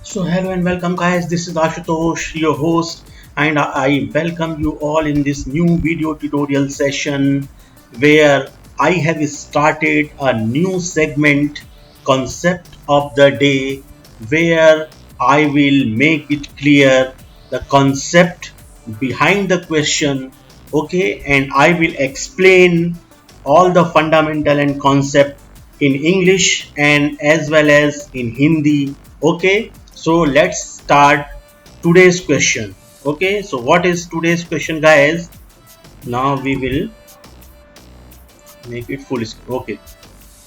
So hello and welcome guys, this is Ashutosh, your host, and I welcome you all in this new video tutorial session where I have started a new segment, concept of the day, where I will make it clear the concept behind the question, okay, and I will explain all the fundamental and concept in English and as well as in Hindi. Okay, so let's start today's question. Okay, so what is today's question, guys? Now we will make it full screen.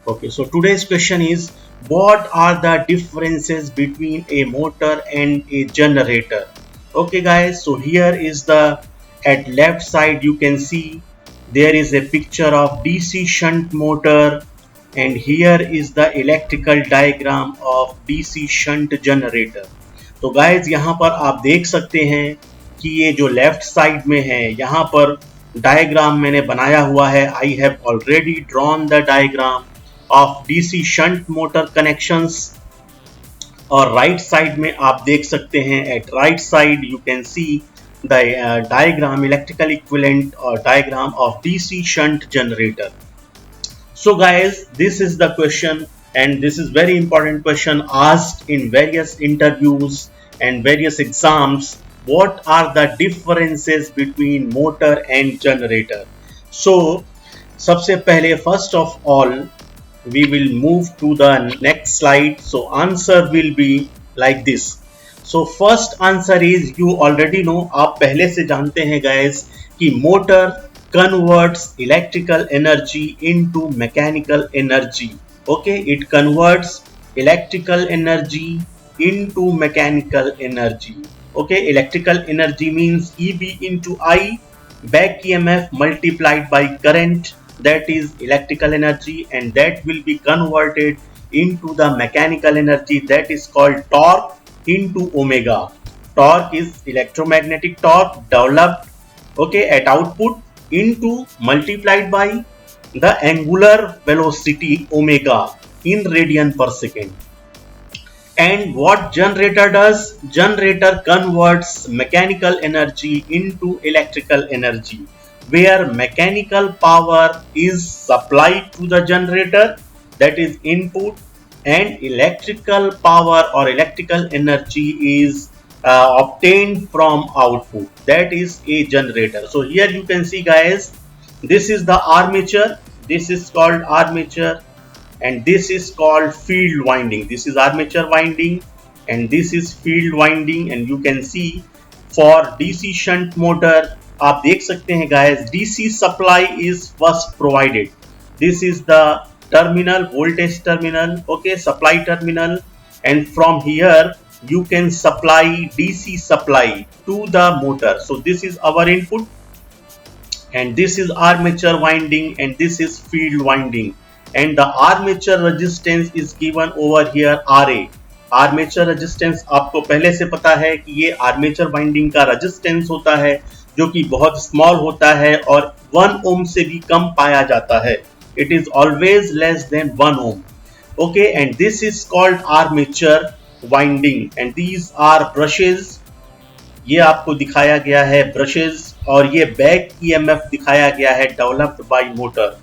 Okay, so today's question is, what are the differences between a motor and a generator? Okay, guys, so here is the at left side you can see there is a picture of DC shunt motor, and here is the electrical diagram of DC shunt generator. तो guys यहाँ पर आप देख सकते हैं कि ये जो लेफ्ट साइड में है यहाँ पर डायग्राम मैंने बनाया हुआ है. I have already drawn the diagram of DC shunt motor connections. और राइट साइड में आप देख सकते हैं at right side you can see the diagram electrical equivalent और diagram of DC shunt generator. So guys, this is the question, and this is very important question asked in various interviews and various exams. What are the differences between motor and generator? So सबसे पहले first of all we will move to the next slide. So answer will be like this. So first answer is, you already know, आप पहले से जानते हैं guys कि motor converts electrical energy into mechanical energy. Okay, it converts electrical energy into mechanical energy. Okay, electrical energy means EB into I, back EMF multiplied by current, that is electrical energy, and that will be converted into the mechanical energy, that is called torque into omega. Torque is electromagnetic torque developed, okay, at output into multiplied by the angular velocity omega in radian per second. And what generator does? Generator converts mechanical energy into electrical energy, where mechanical power is supplied to the generator, that is input, and electrical power or electrical energy is obtained from output, that is a generator. So here you can see guys, this is the armature, this is called armature, and this is called field winding. This is armature winding and this is field winding. And you can see for DC shunt motor आप देख सकते हैं guys, DC supply is first provided. This is the terminal, voltage terminal, okay, supply terminal, and from here you can supply DC supply to the motor. So this is our input, and this is armature winding, and this is field winding, and the armature resistance is given over here RA. Armature resistance आपको पहले से पता है कि ये armature winding का resistance होता है जो कि बहुत स्मॉल होता है और 1 ओम से भी कम पाया जाता है. It is always less than 1 ohm. Okay, and this is called armature winding, and these are brushes. ये आपको दिखाया गया है ब्रशेज, और ये बैक ईएमएफ दिखाया गया है developed by motor.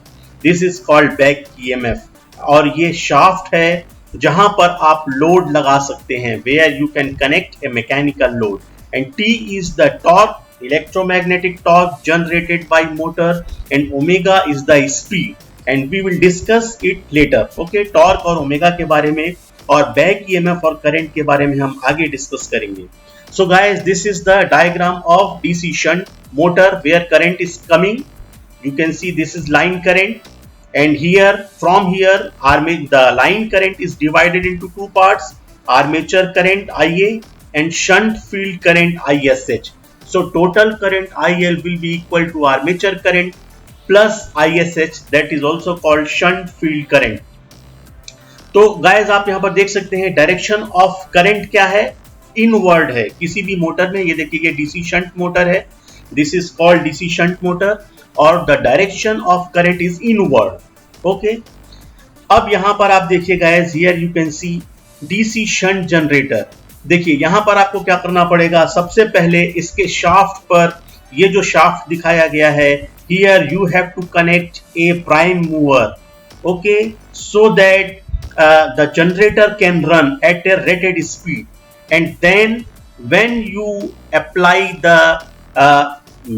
This is called back EMF. और ये शाफ्ट है जहां पर आप लोड लगा सकते हैं, where you can connect a mechanical load. And T is the torque, electromagnetic torque generated by motor, and omega is the speed, and we will discuss it later. Okay, torque और omega के बारे में और back EMF और current के बारे में हम आगे डिस्कस करेंगे. So guys, this is the diagram of DC shunt motor where current is coming. You can see this is line current, and here from here the line current is divided into two parts: armature current IA and shunt field current ISH. So total current IL will be equal to armature current plus ISH, that is also called shunt field current. तो guys आप यहाँ पर देख सकते हैं direction of current क्या है, inward है किसी भी मोटर में. ये देखिए डीसी शंट मोटर है, this is called DC shunt motor, और the direction of current is inward. Okay, अब यहाँ पर आप देखिए guys, here you can see DC shunt generator. देखिए यहाँ पर आपको क्या करना पड़ेगा, सबसे पहले इसके शाफ्ट पर, ये जो शाफ्ट दिखाया गया है, here you have to connect a prime mover, okay, so that the generator can run at a rated speed, and then when you apply the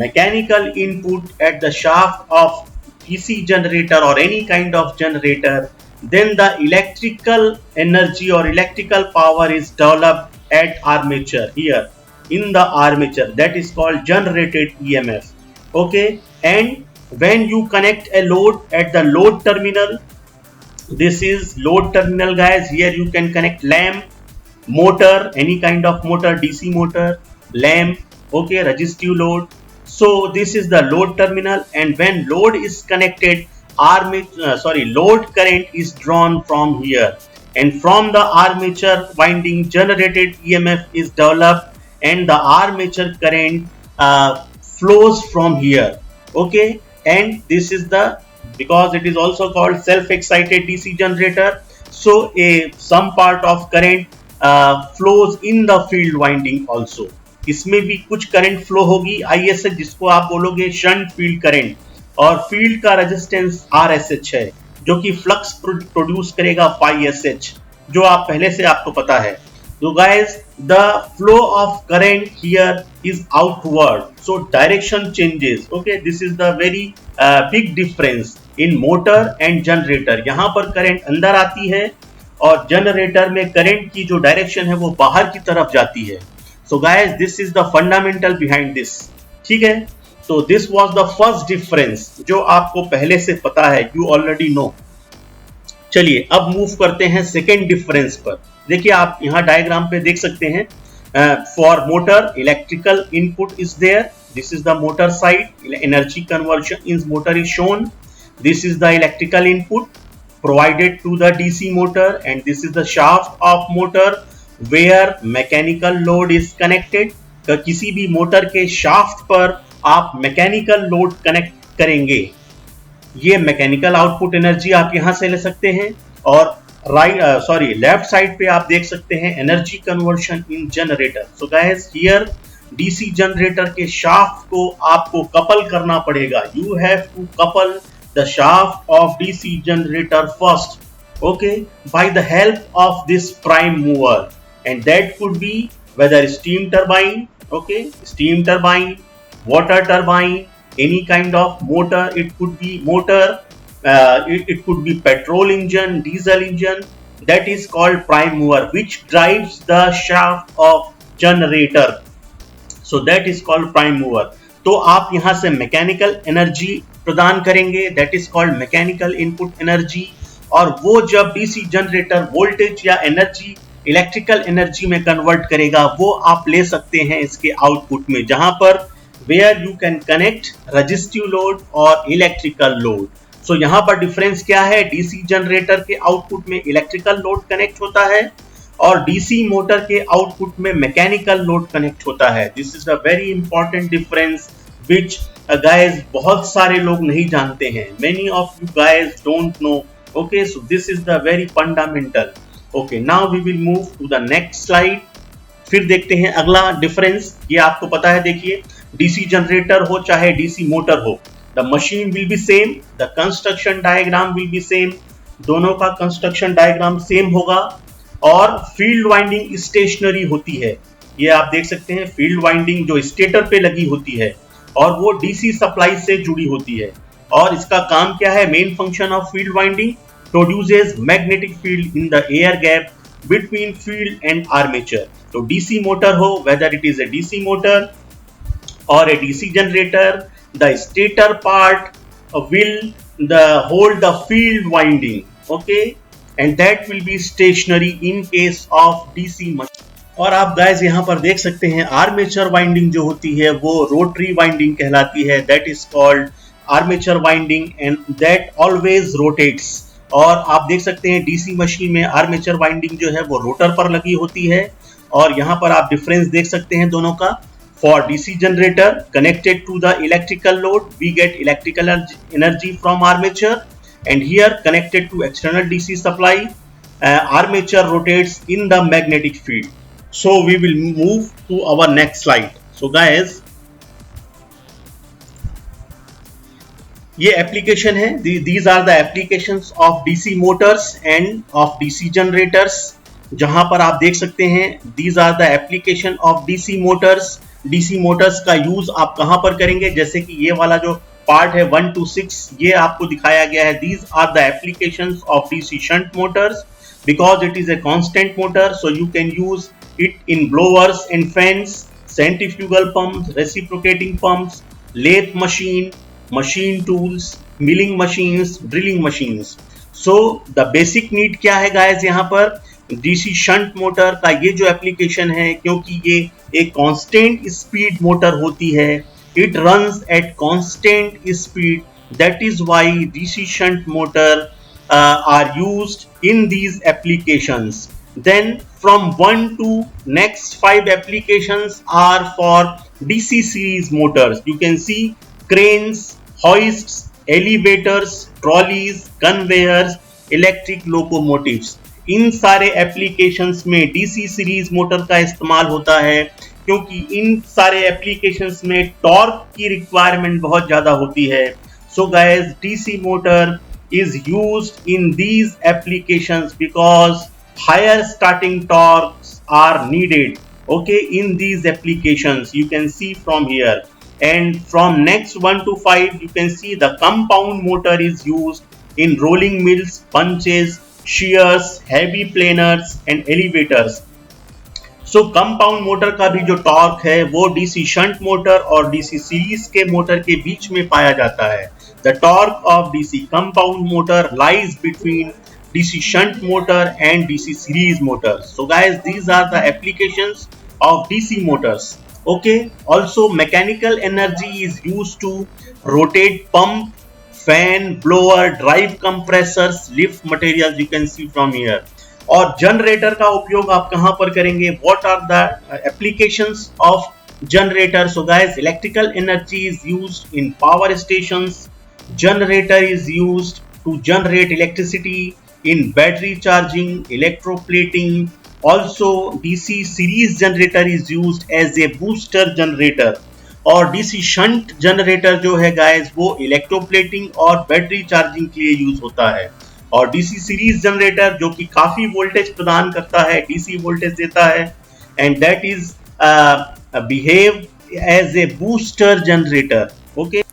mechanical input at the shaft of DC generator or any kind of generator, then the electrical energy or electrical power is developed at armature, here in the armature, that is called generated EMF, okay. And when you connect a load at the load terminal, this is load terminal guys, here you can connect lamp, motor, any kind of motor, DC motor, lamp, okay, resistive load. So this is the load terminal, and when load is connected, load current is drawn from here, and from the armature winding generated EMF is developed, and the armature current flows from here, okay. And this is the, because it is also called self-excited DC generator, so some part of current flows in the field winding also, इसमें भी कुछ current flow होगी ISH, जिसको आप बोलोगे shunt field current, और field का resistance RSH है, जो कि फ्लक्स प्रोड्यूस करेगा पाई SH, जो आप पहले से आपको पता है. तो guys, the flow of current here is outward, so direction changes, okay. This is the very big difference in motor and generator. यहाँ पर करंट अंदर आती है और जनरेटर में करंट की जो डायरेक्शन है वो बाहर की तरफ जाती है. सो guys, this is the fundamental behind this, ठीक है. तो this was the first difference जो आपको पहले से पता है, यू ऑलरेडी नो. चलिए अब मूव करते हैं सेकेंड डिफरेंस पर. देखिए आप यहाँ डायग्राम पे देख सकते हैं, for motor electrical input is there, this is the motor side, energy conversion in motor is shown, this is the electrical input provided to the DC motor, and this is the shaft of motor where mechanical load is connected. तो किसी भी motor के shaft पर आप mechanical load connect करेंगे, ये mechanical output energy आप यहां से ले सकते हैं. और लेफ्ट साइड पे आप देख सकते हैं energy conversion in generator. So guys, here DC generator के शाफ्ट को आपको कपल करना पड़ेगा. You have to couple the shaft of DC generator first, okay, by the help of this prime mover, and that could be whether steam turbine, okay, steam turbine, water turbine, any kind of motor. It could be motor, it could be petrol engine, diesel engine, that is called prime mover, which drives the shaft of generator. So that is called prime mover. तो आप यहाँ से mechanical energy प्रदान करेंगे, that is called mechanical input energy, और वो जब DC generator voltage या एनर्जी इलेक्ट्रिकल एनर्जी में कन्वर्ट करेगा, वो आप ले सकते हैं इसके आउटपुट में, जहां पर where you can connect resistive load और इलेक्ट्रिकल लोड. सो यहाँ पर डिफरेंस क्या है, डीसी जनरेटर के आउटपुट में इलेक्ट्रिकल लोड कनेक्ट होता है और डीसी मोटर के आउटपुट में मैकेनिकल लोड कनेक्ट होता है. This is a very important difference which guys बहुत सारे लोग नहीं जानते हैं. Many of you guys don't know, okay. So this is the very fundamental. Okay, now we will move to the next slide. फिर देखते हैं अगला डिफरेंस. ये आपको पता है, देखिए डीसी जनरेटर हो चाहे डीसी मोटर हो, the machine will be same, the construction diagram will be same, दोनों का कंस्ट्रक्शन डायग्राम सेम होगा, और फील्ड वाइंडिंग स्टेशनरी होती है. ये आप देख सकते हैं, फील्ड वाइंडिंग जो स्टेटर पे लगी होती है और वो डीसी सप्लाई से जुड़ी होती है. और इसका काम क्या है, main function of field winding, produces magnetic field in the air gap between field and armature. तो डीसी मोटर हो, whether it is a DC motor or a DC generator, the stator part will hold the field winding, okay, and that will be stationary in case of DC machine. और आप guys यहाँ पर देख सकते हैं armature winding जो होती है वो रोटरी वाइंडिंग कहलाती है. That is called armature winding and that always rotates. और आप देख सकते हैं डीसी मशीन में आर्मेचर वाइंडिंग जो है वो रोटर पर लगी होती है. और यहाँ पर आप डिफरेंस देख सकते हैं दोनों का. For DC generator connected to the electrical load, we get electrical energy from armature, and here connected to external DC supply, armature rotates in the magnetic field. So we will move to our next slide. So guys, ये application है, these are the applications of DC motors and of DC generators. जहां पर आप देख सकते हैं these are the application of DC motors. DC motors का use आप कहां पर करेंगे, जैसे कि ये वाला जो पार्ट है 1 to 6 ये आपको दिखाया गया है. These are the applications of DC shunt motors because it is a constant motor, so you can use it in blowers and fans, centrifugal pumps, reciprocating pumps, lathe machine, machine tools, milling machines, drilling machines. So the basic need क्या है guys, यहाँ पर DC shunt motor का ये जो application है, क्योंकि ये एक कांस्टेंट स्पीड मोटर होती है, it runs at constant speed, that is why DC shunt motor are used in these applications. Then from 1 to next 5 applications are for DC series motors. You can see cranes, hoists, elevators, trolleys, conveyors, electric locomotives. इन सारे applications में DC series motor का इस्तेमाल होता है, क्योंकि इन सारे applications में torque की रिक्वायरमेंट बहुत ज्यादा होती है. So guys, DC motor is used in these applications because higher starting torques are needed, okay, in these applications. You can see from here, and from next 1 to 5 you can see the compound motor is used in rolling mills, punches, shears, heavy planers and elevators. So compound motor का भी जो torque है वो DC shunt motor और DC series के motor के बीच में पाया जाता है. The torque of DC compound motor lies between DC shunt motor and DC series motor. So guys, these are the applications of DC motors. Okay, also mechanical energy is used to rotate pump, fan, blower, drive compressors, lift material. You can see from here. और generator का उपयोग आप कहां पर करेंगे? What are the applications of generator? So guys, electrical energy is used in power stations. Generator is used to generate electricity in battery charging, electroplating. Also DC series generator is used as a booster generator. और DC shunt generator जो है guys, वो electroplating और battery charging के लिए use होता है. और डीसी सीरीज जनरेटर जो कि काफी वोल्टेज प्रदान करता है, डीसी वोल्टेज देता है, and that is behave as a booster generator. Okay,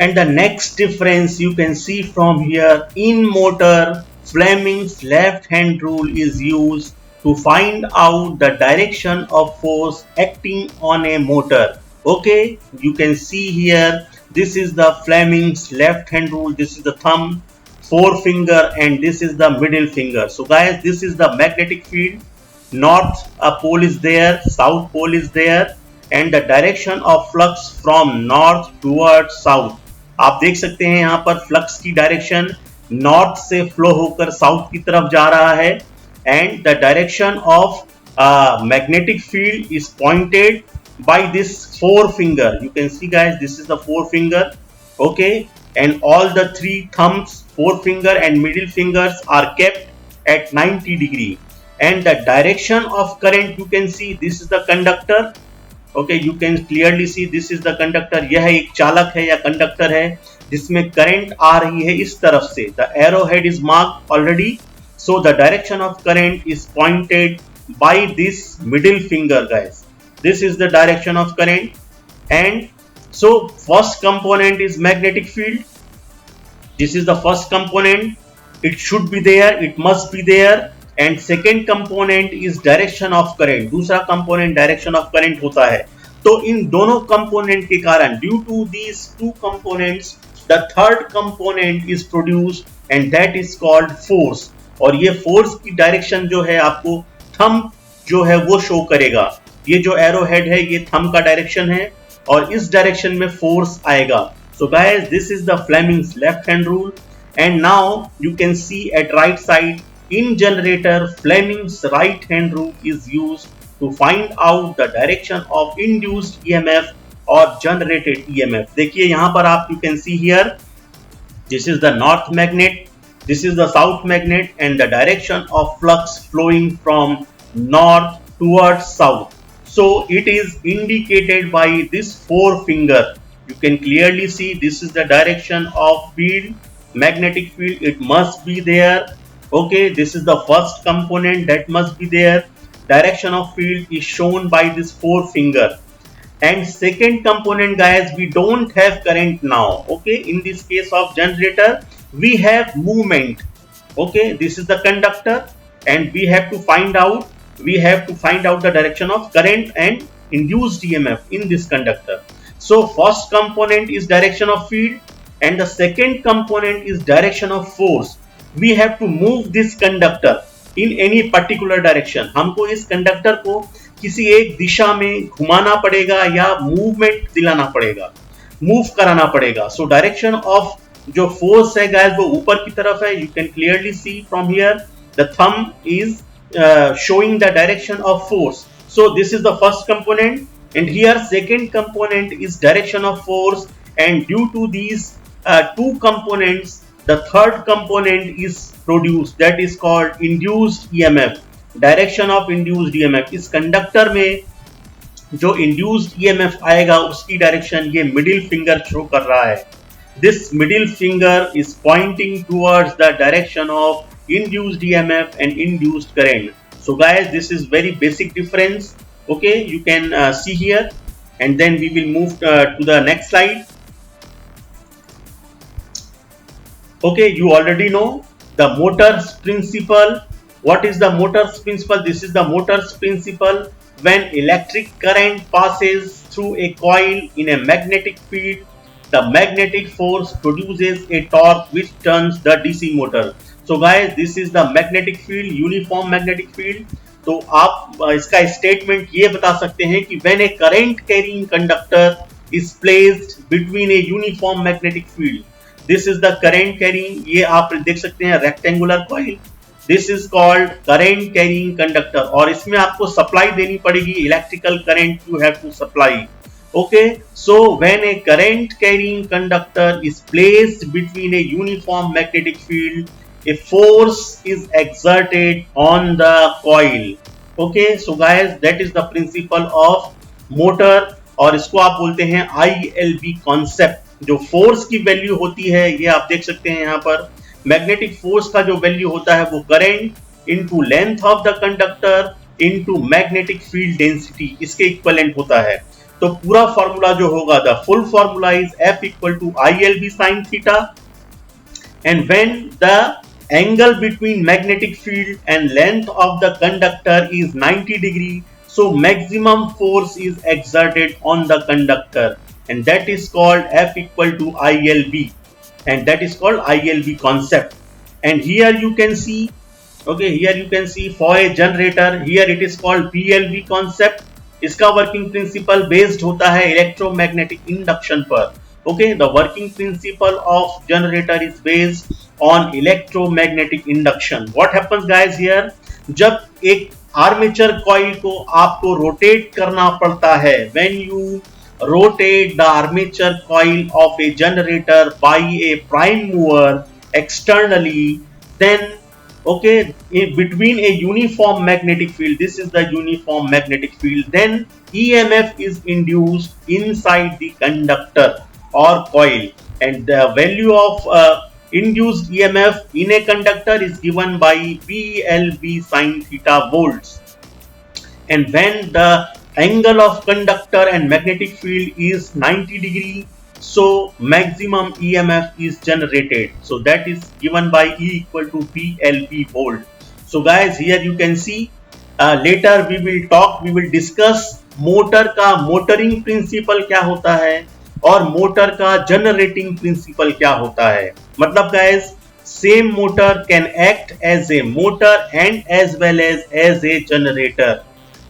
and the next difference you can see from here. In motor, Fleming's left hand rule is used to find out the direction of force acting on a motor. Okay, you can see here, this is the Fleming's left hand rule, this is the thumb, forefinger, and this is the middle finger. So guys, this is the magnetic field. North pole is there, south pole is there, and the direction of flux from north towards south. आप देख सकते हैं यहाँ पर flux की direction north से flow होकर south की तरफ जा रहा है, and the direction of magnetic field is pointed by this forefinger. You can see guys, this is the forefinger. Okay, and all the three thumbs, forefinger and middle fingers are kept at 90 degree. And the direction of current, you can see, this is the conductor. Okay, you can clearly see this is the conductor. यह एक चालक है या conductor है जिसमें current आ रही है इस तरफ से. The arrowhead is marked already. So the direction of current is pointed by this middle finger guys. This is the direction of current. And so first component is magnetic field. This is the first component. It should be there, it must be there. And second component is direction of current. दूसरा component direction of current होता है. तो इन दोनों component के कारण, due to these two components, the third component is produced, and that is called force. और ये force की डायरेक्शन जो है आपको थंब जो है वो शो करेगा. ये जो एरो हेड है ये थंब का डायरेक्शन है और इस डायरेक्शन में फोर्स आएगा. So guys, this is the Fleming's left hand rule. And now you can see at right side, in generator Fleming's right hand rule is used to find out the direction of induced EMF और generated EMF. देखिए यहाँ पर आप, you can see here, this is the north magnet, this is the south magnet, and the direction of flux flowing from north towards south. So it is indicated by this forefinger. You can clearly see this is the direction of field, magnetic field. It must be there. Okay, this is the first component that must be there. Direction of field is shown by this forefinger. And second component, guys, we don't have current now. Okay, in this case of generator, we have movement. Okay, this is the conductor, and we have to find out the direction of current and induced EMF in this conductor. So first component is direction of field, and the second component is direction of force. We have to move this conductor in any particular direction. हमको इस conductor को किसी एक दिशा में घुमाना पड़ेगा या movement दिलाना पड़ेगा, मूव कराना पड़ेगा. सो डायरेक्शन ऑफ जो फोर्स है गाइस वो ऊपर की तरफ है. You can clearly see from here the thumb is showing the direction of force. So this is the first component, and here second component is direction of force, and due to these two components the third component is produced, that is called induced EMF. Direction of induced EMF. इस conductor में जो induced EMF आएगा उसकी direction ये middle finger show कर रहा है. This middle finger is pointing towards the direction of induced EMF and induced current. So guys, this is very basic difference. Okay, you can see here, and then we will move to the next slide. Okay, you already know the motor's principle. What is the motor's principle? This is the motor's principle. When electric current passes through a coil in a magnetic field, the magnetic force produces a torque which turns the DC motor. So guys, this is the magnetic field, uniform magnetic field. तो आप इसका statement ये बता सकते हैं कि when a current carrying conductor is placed between a uniform magnetic field, this is the current carrying, ये आप देख सकते हैं rectangular coil, this is called current carrying conductor, और इसमें आपको सप्लाई देनी पड़ेगी, electrical current you have to supply. Okay, so when a current carrying conductor is placed between a uniform magnetic field, a force is exerted on the coil. Okay, so guys, that is the principle of motor, और इसको आप बोलते हैं ILB concept. जो force की value होती है ये आप देख सकते हैं यहाँ पर. मैग्नेटिक फोर्स का जो वैल्यू होता है वो current into length of the conductor into magnetic field density, इसके इक्विवेलेंट होता है. तो पूरा फॉर्मूला जो होगा, the full formula is F equal to ILB sin theta, and when the angle between magnetic field and length of the conductor is 90 degree, so maximum force is exerted on the conductor, and that is called F equal to ILB, and that is called ILB concept. And here you can see, okay, here you can see for a generator, here it is called PLV concept. इसका working principle based होता है electromagnetic induction पर. Okay, the working principle of generator is based on electromagnetic induction. What happens guys here? जब एक armature coil को आपको rotate करना पड़ता है, when you rotate the armature coil of a generator by a prime mover externally, then okay, between a uniform magnetic field, this is the uniform magnetic field, then EMF is induced inside the conductor or coil, and the value of induced EMF in a conductor is given by PLV sin theta volts. And when the angle of conductor and magnetic field is 90 degree, so maximum EMF is generated. So that is given by E equal to PLV volt. So guys, here you can see, later we will discuss motor का motoring principle क्या होता है और motor का generating principle क्या होता है. मतलब guys, same motor can act as a motor and as well as a generator.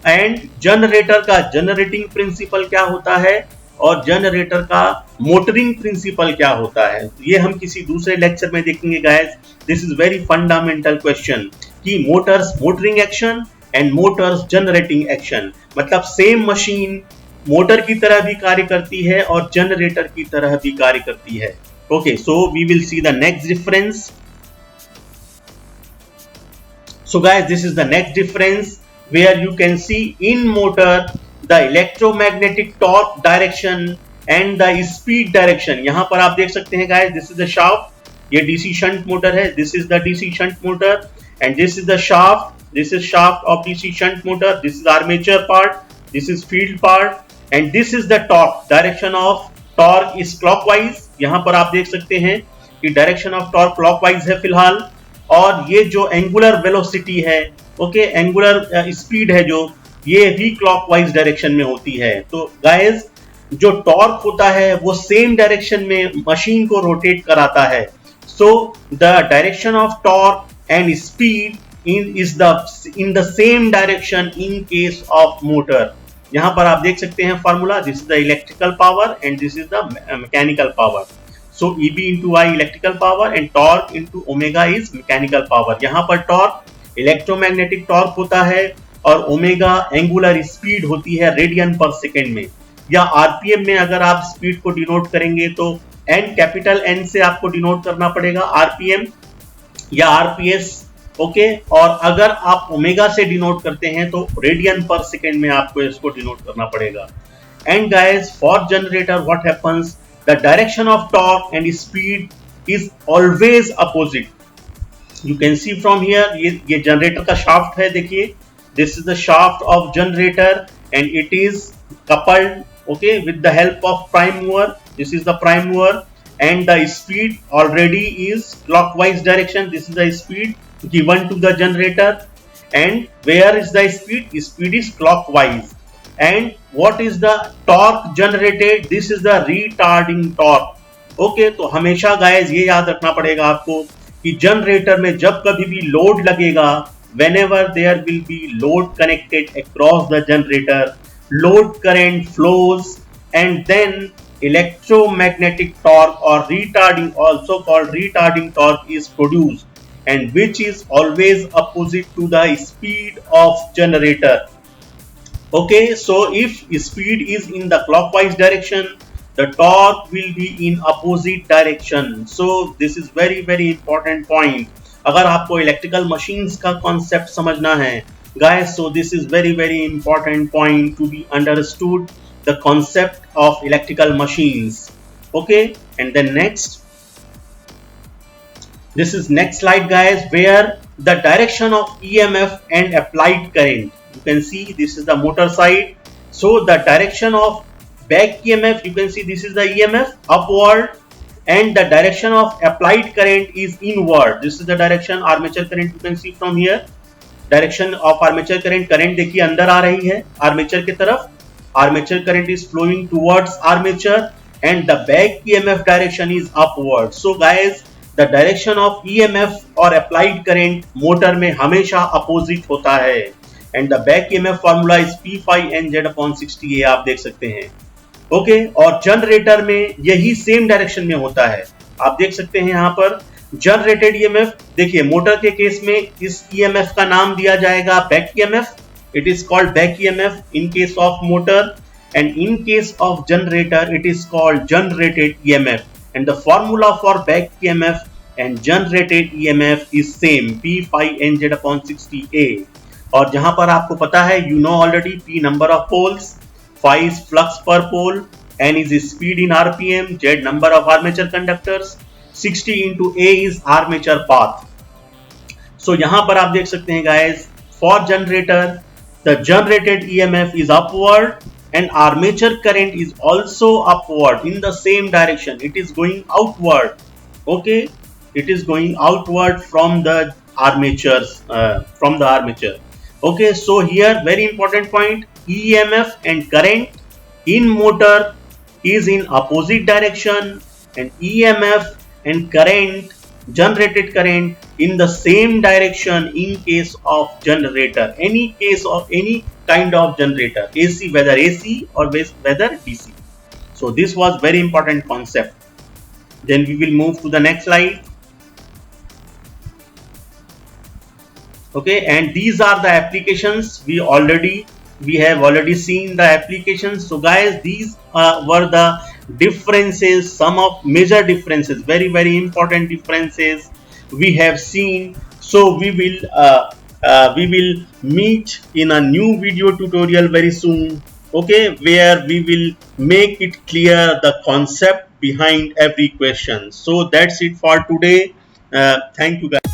And generator का जनरेटिंग प्रिंसिपल क्या होता है और जनरेटर का मोटरिंग प्रिंसिपल क्या होता है, ये हम किसी दूसरे लेक्चर में देखेंगे guys. This is very fundamental question कि motors motoring action and motors generating action, मतलब सेम मशीन मोटर की तरह भी कार्य करती है और जनरेटर की तरह भी कार्य करती है. Okay, so we will see the next difference. So guys, this is the next difference. where you can see in motor the electromagnetic torque direction and the speed direction. यहाँ पर आप देख सकते हैं guys, this is the shaft, ये DC shunt motor है, this is the DC shunt motor and this is the shaft, this is shaft of DC shunt motor, this is armature part, this is field part and this is the torque. Direction of torque is clockwise. यहाँ पर आप देख सकते हैं कि direction of torque clockwise है फिलहाल, और ये जो एंगुलर वेलोसिटी है, ओके, एंगुलर स्पीड है जो, ये भी क्लॉकवाइज डायरेक्शन में होती है. तो गाइस जो टॉर्क होता है वो सेम डायरेक्शन में मशीन को रोटेट कराता है. So the direction of torque and speed in the same direction in case of motor. यहाँ पर आप देख सकते हैं formula, this is the electrical power and this is the mechanical power. So EB into I electrical power and torque into omega is mechanical power. यहाँ पर torque electromagnetic torque होता है और omega angular speed होती है radian पर second में, या आरपीएम में अगर आप स्पीड को डिनोट करेंगे तो N कैपिटल N से आपको डिनोट करना पड़ेगा आरपीएम या आरपीएस, ओके. और अगर आप ओमेगा से डिनोट करते हैं तो रेडियन पर सेकेंड में आपको इसको डिनोट करना पड़ेगा. And guys for generator what happens, the direction of torque and speed is always opposite. You can see from here, ये जनरेटर का शाफ्ट है, देखिए this is the shaft of generator and it is coupled, okay, with the help of prime mover. This is the prime mover and the speed already is clockwise direction. This is the speed given to the generator, and where is the speed? Speed is clockwise. And what is the torque generated? This is the retarding torque. Okay, तो हमेशा guys ये याद रखना पड़ेगा आपको कि generator में जब कभी भी लोड लगेगा, whenever there will be load connected across the generator, load current flows and then electromagnetic torque or retarding, also called retarding torque, is produced, and which is always opposite to the speed of generator. Okay, so if speed is in the clockwise direction, the torque will be in opposite direction. So this is very very important point. अगर आपको electrical machines का concept समझना है guys, so this is very very important point to be understood, the concept of electrical machines. Okay, and then next, this is next slide guys, where the direction of EMF and applied current, you can see this is the motor side. So the direction of back EMF, you can see this is the EMF upward, and the direction of applied current is inward. This is the direction armature current, you can see from here, direction of armature current, current देखिए अंदर आ रही है armature की तरफ, armature current is flowing towards armature and the back EMF direction is upward. So guys, the direction of EMF or applied current motor में हमेशा opposite होता है, and the back EMF formula is P phi NZ upon 60A, आप देख सकते हैं. Okay, और generator में यही सेम डायरेक्शन में होता है, आप देख सकते हैं यहाँ पर जनरेटेड EMF. देखिए मोटर के केस में इस EMF का नाम दिया जाएगा back EMF. It is called back EMF in case of motor, and in case of generator it is called generated EMF, and the formula for back EMF and generated EMF is same, P phi NZ upon 60A. और जहां पर आपको पता है, you know already, P number of poles, phi is flux per pole, N is speed in RPM, Z number of armature conductors, 60 into A is armature path. So यहाँ पर आप देख सकते हैं guys, for generator the generated EMF is upward and armature current is also upward in the same direction. It is going outward. Okay, it is going outward from the armatures, Okay, so here very important point, EMF and current in motor is in opposite direction, and EMF and current, generated current, in the same direction in case of generator, any case of any kind of generator, AC, whether AC or whether DC. So this was very important concept. Then we will move to the next slide. Okay, and these are the applications we have already seen the applications. So guys, these were the differences, some of major differences, very very important differences we have seen. So we will We will meet in a new video tutorial very soon, okay, where we will make it clear the concept behind every question. So that's it for today. Thank you guys.